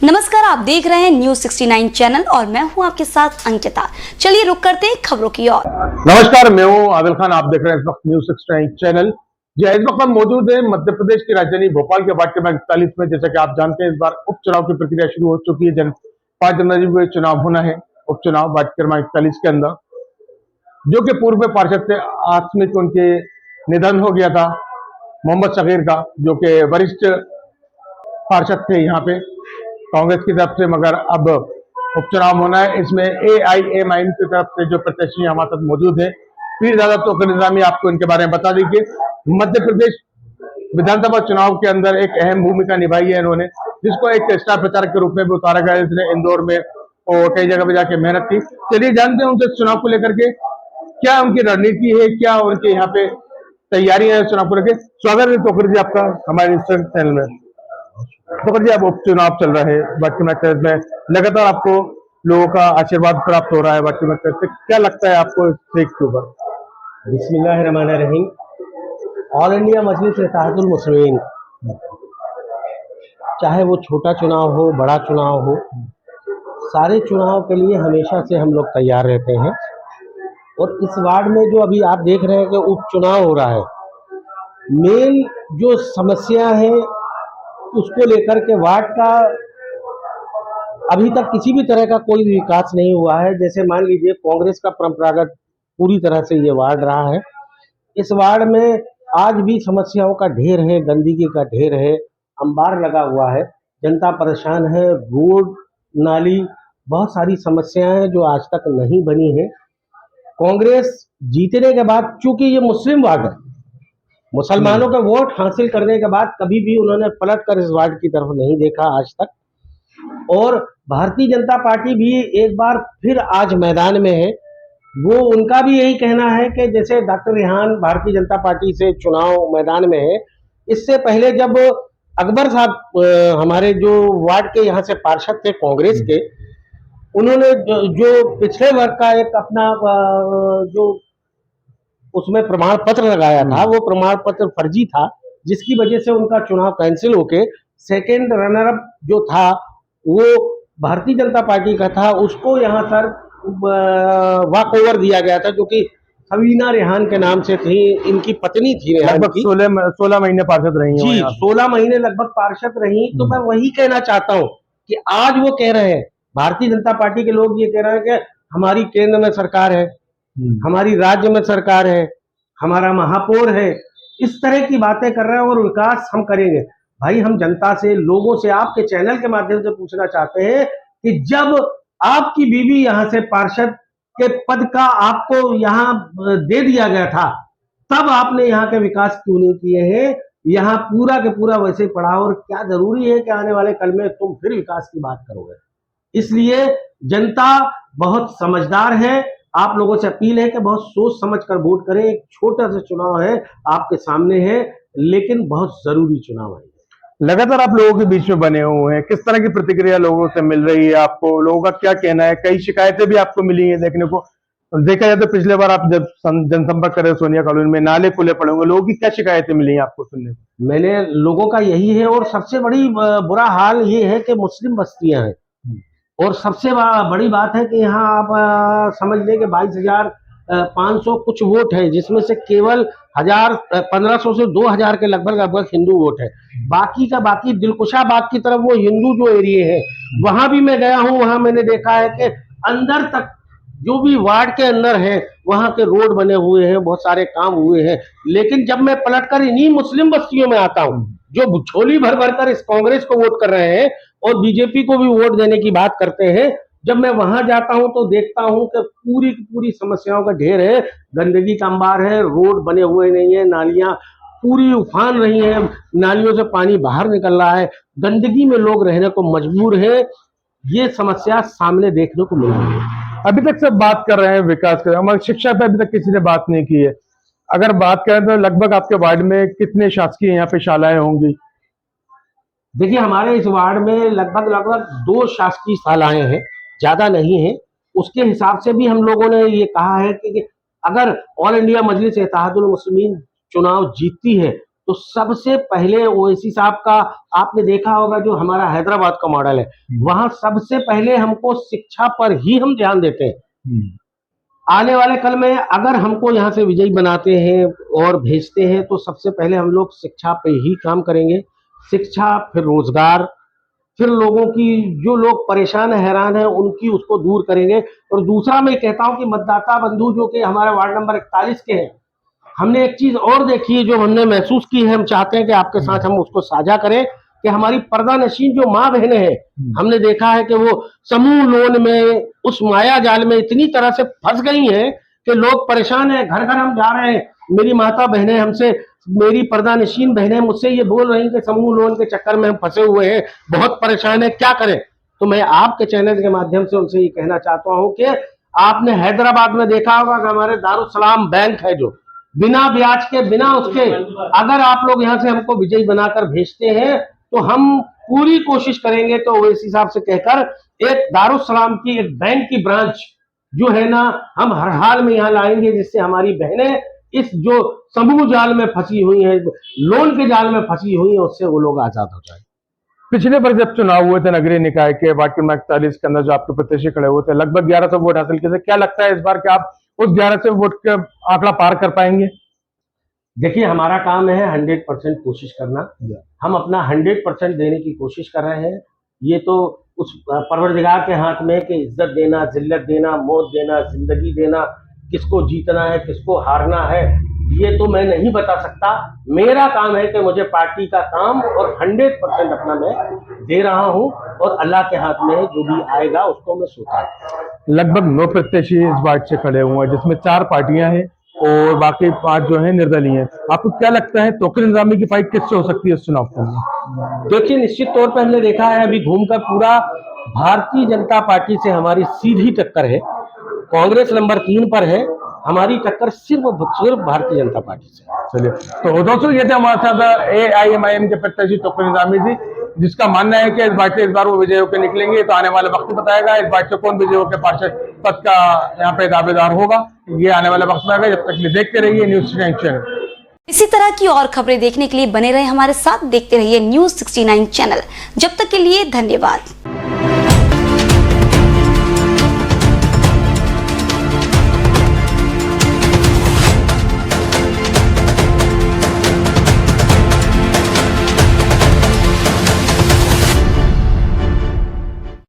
नमस्कार, आप देख रहे हैं न्यूज 69 चैनल और मैं हूं आपके साथ अंकिता। चलिए रुक करते हैं खबरों की ओर। नमस्कार, मैं हूं आदिल खान। आप देख रहे हैं इस वक्त न्यूज 69 चैनल। जी, इस वक्त हम मौजूद हैं मध्य प्रदेश की राजधानी भोपाल के वार्ड क्रमांक 41 में। जैसा कि आप जानते हैं, इस बार उपचुनाव की प्रक्रिया शुरू हो चुकी है। 5 जनवरी को चुनाव होना है, उपचुनाव वार्ड क्रमांक 41 के अंदर। जो कि पूर्व में पार्षद थे, आकस्मिक उनके निधन हो गया था मोहम्मद शकीर का, जो कि वरिष्ठ पार्षद थे यहाँ पे कांग्रेस की तरफ से। मगर अब उपचुनाव होना है, इसमें AIMIM की तरफ से जो प्रत्याशी हमारे साथ मौजूद है, पीरजादा तोकर निजामी, आपको इनके बारे में बता दीजिए। मध्य प्रदेश विधानसभा चुनाव के अंदर एक अहम भूमिका निभाई है इन्होंने, जिसको एक स्टार प्रचारक के रूप में भी उतारा गया। इसने इंदौर में और कई जगह पे जाके मेहनत की। चलिए जानते हैं उनसे चुनाव को लेकर के क्या उनकी रणनीति है, क्या उनके यहाँ पे तैयारी है चुनाव को लेकर। स्वागत है तोकर जी आपका हमारे चैनल में। तो जी, अब उपचुनाव चल रहा है वार्ड में, लगातार आपको लोगों का आशीर्वाद प्राप्त हो रहा है वार्ड से, क्या लगता है आपको इस सीट के ऊपर? बिस्मिल्लाहिर्रहमानिर्रहीम। ऑल इंडिया मजलिस इत्तेहादुल मुस्लिमीन, चाहे वो छोटा चुनाव हो बड़ा चुनाव हो, सारे चुनाव के लिए हमेशा से हम लोग तैयार रहते हैं। और इस वार्ड में जो अभी आप देख रहे हैं कि उपचुनाव हो रहा है, मेन जो समस्या है उसको लेकर के वार्ड का अभी तक किसी भी तरह का कोई विकास नहीं हुआ है। जैसे मान लीजिए, कांग्रेस का परंपरागत पूरी तरह से ये वार्ड रहा है। इस वार्ड में आज भी समस्याओं का ढेर है, गंदगी का ढेर है, अंबार लगा हुआ है, जनता परेशान है, रोड नाली बहुत सारी समस्याएं हैं जो आज तक नहीं बनी है। कांग्रेस जीतने के बाद, चूंकि ये मुस्लिम वार्ड है, मुसलमानों का वोट हासिल करने के बाद कभी भी उन्होंने पलट कर इस वार्ड की तरफ नहीं देखा आज तक। और भारतीय जनता पार्टी भी एक बार फिर आज मैदान में है। वो उनका भी यही कहना है कि जैसे डॉक्टर रेहान भारतीय जनता पार्टी से चुनाव मैदान में है, इससे पहले जब अकबर साहब हमारे जो वार्ड के यहाँ से पार्षद थे कांग्रेस के, उन्होंने जो पिछले वर्ग का एक अपना जो उसमें प्रमाण पत्र लगाया था, वो प्रमाण पत्र फर्जी था, जिसकी वजह से उनका चुनाव कैंसिल होके सेकेंड रनर अप जो था वो भारतीय जनता पार्टी का था, उसको यहाँ सर वॉक ओवर दिया गया था, जो कि हवीना रेहान के नाम से थी, इनकी पत्नी थी रेहान की। 16 महीने पार्षद रही जी, 16 महीने लगभग पार्षद रही। तो मैं वही कहना चाहता हूँ कि आज वो कह रहे हैं, भारतीय जनता पार्टी के लोग ये कह रहे हैं कि हमारी केंद्र में सरकार है, हमारी राज्य में सरकार है, हमारा महापौर है, इस तरह की बातें कर रहे हैं और विकास हम करेंगे। भाई, हम जनता से, लोगों से, आपके चैनल के माध्यम से पूछना चाहते हैं कि जब आपकी बीवी यहां से पार्षद के पद का आपको यहां दे दिया गया था, तब आपने यहाँ के विकास क्यों नहीं किए हैं? यहाँ पूरा के पूरा वैसे ही पड़ा, और क्या जरूरी है कि आने वाले कल में तुम फिर विकास की बात करोगे? इसलिए जनता बहुत समझदार है। आप लोगों से अपील है कि बहुत सोच समझ कर वोट करें। एक छोटा सा चुनाव है, आपके सामने है, लेकिन बहुत जरूरी चुनाव है। लगातार आप लोगों के बीच में बने हुए हैं, किस तरह की प्रतिक्रिया लोगों से मिल रही है आपको? लोगों का क्या कहना है? कई शिकायतें भी आपको मिली है देखने को। देखा जाए तो पिछले बार आप जब जनसंपर्क करे सोनिया कॉलोनी में, नाले खुले पड़े होंगे, लोगों की क्या शिकायतें मिली है आपको सुनने को? मैंने लोगों का यही है, और सबसे बड़ी बुरा हाल ये है कि मुस्लिम बस्तियां हैं, और सबसे बड़ी बात है कि यहाँ आप समझ लें कि 22,500 कुछ वोट है, जिसमें से केवल 1500 से 2000 के लगभग हिंदू वोट है। बाकी का बाकी दिलकुशाबाग की तरफ वो हिंदू जो एरिया है, वहां भी मैं गया हूँ, वहां मैंने देखा है कि अंदर तक जो भी वार्ड के अंदर है वहां के रोड बने हुए हैं, बहुत सारे काम हुए हैं। लेकिन जब मैं पलटकर इन्हीं मुस्लिम बस्तियों में आता हूँ, जो झोली भर भर कर इस कांग्रेस को वोट कर रहे हैं और बीजेपी को भी वोट देने की बात करते हैं, जब मैं वहां जाता हूं तो देखता हूं कि पूरी की पूरी समस्याओं का ढेर है, गंदगी का अंबार है, रोड बने हुए नहीं है, नालियां पूरी उफान रही है, नालियों से पानी बाहर निकल रहा है, गंदगी में लोग रहने को मजबूर है। ये समस्या सामने देखने को मिल रही है। अभी तक सब बात कर रहे हैं विकास कर, हमारी शिक्षा पे अभी तक किसी ने बात नहीं की है। अगर बात करें तो लगभग आपके वार्ड में कितने शासकीय यहाँ पे शालाएं होंगी? देखिए, हमारे इस वार्ड में लगभग 2 शासकीय शालाएं हैं, ज्यादा नहीं है। उसके हिसाब से भी हम लोगों ने ये कहा है कि अगर ऑल इंडिया मजलिस इत्तेहादुल मुस्लिमीन चुनाव जीतती है तो सबसे पहले ओवैसी साहब का आपने देखा होगा, जो हमारा हैदराबाद का मॉडल है, वहां सबसे पहले हमको शिक्षा पर ही हम ध्यान देते हैं। आने वाले कल में अगर हमको यहाँ से विजयी बनाते हैं और भेजते हैं तो सबसे पहले हम लोग शिक्षा पे ही काम करेंगे। शिक्षा, फिर रोजगार, फिर लोगों की, जो लोग परेशान हैरान हैं उनकी, उसको दूर करेंगे। और दूसरा मैं कहता हूं कि मतदाता बंधु जो कि हमारे वार्ड नंबर 41 के हैं, हमने एक चीज और देखी है जो हमने महसूस की है, हम चाहते हैं कि आपके साथ हम उसको साझा करें, कि हमारी पर्दा नशीन जो माँ बहनें हैं, हमने देखा है कि वो समूह लोन में, उस माया जाल में इतनी तरह से फंस गई हैं कि लोग परेशान हैं। घर घर हम जा रहे हैं, मेरी माता बहनें हमसे, मेरी पर्दा नशीन बहनें मुझसे ये बोल रही कि समूह लोन के चक्कर में हम फंसे हुए हैं, बहुत परेशान है, क्या करें। तो मैं आपके चैनल के माध्यम से उनसे ये कहना चाहता हूं कि आपने हैदराबाद में देखा होगा कि हमारे दारुसलाम बैंक है, जो बिना ब्याज के, बिना उसके, अगर आप लोग यहाँ से हमको विजयी बनाकर भेजते हैं तो हम पूरी कोशिश करेंगे तो ओवैसी साहब से कहकर एक दारुसलाम की, एक बैंक की ब्रांच जो है ना, हम हर हाल में यहाँ लाएंगे, जिससे हमारी बहनें इस जो समूह जाल में फंसी हुई है, लोन के जाल में फंसी हुई है, उससे वो लोग आजाद हो जाए। पिछले बार जब चुनाव हुए थे नगरीय निकाय के वार्ड नंबर 41 के अंदर, जो आपके प्रत्याशी खड़े हुए थे, लगभग 1100 वोट हासिल किए थे, क्या लगता है इस बार कि आप उस 1100 वोट का आंकड़ा पार कर पाएंगे? देखिए, हमारा काम है 100% कोशिश करना। हम अपना 100% देने की कोशिश कर रहे हैं। ये तो उस परवरदिगार के हाथ में कि इज्जत देना, जिल्लत देना, मौत देना, जिंदगी देना, किसको जीतना है, किसको हारना है, ये तो मैं नहीं बता सकता। मेरा काम है कि मुझे पार्टी का काम और 100% अपना मैं दे रहा हूं, और अल्लाह के हाथ में जो भी आएगा उसको मैं सोता हूं। लगभग 9 प्रत्याशी इस वार्ड से खड़े हुए हैं, जिसमें 4 पार्टियां हैं और बाकी 5 जो है निर्दलीय हैं। आपको क्या लगता है टोकन इंतजामी की फाइट किससे हो सकती है इस चुनाव के अंदर? देखिए, निश्चित तौर पर हमने देखा है अभी घूमकर, पूरा भारतीय जनता पार्टी से हमारी सीधी टक्कर है। कांग्रेस नंबर 3 पर है, हमारी टक्कर सिर्फ भारतीय जनता पार्टी से। चलिए, तो दोस्तों ये थे हमारे साथ AIMIM के प्रत्याशी टोकन इंतजामी जी, जिसका मानना है कि इस बार से इस बार वो विजय होकर निकलेंगे। तो आने वाला वक्त बताएगा इस बार से कौन विजय होकर पार्षद पद का यहाँ पे दावेदार होगा, ये आने वाला वक्त में आएगा। जब तक के लिए देखते रहिए न्यूज़ 69 चैनल। इसी तरह की और खबरें देखने के लिए बने रहे हमारे साथ, देखते रहिए न्यूज़ 69 चैनल। जब तक के लिए धन्यवाद।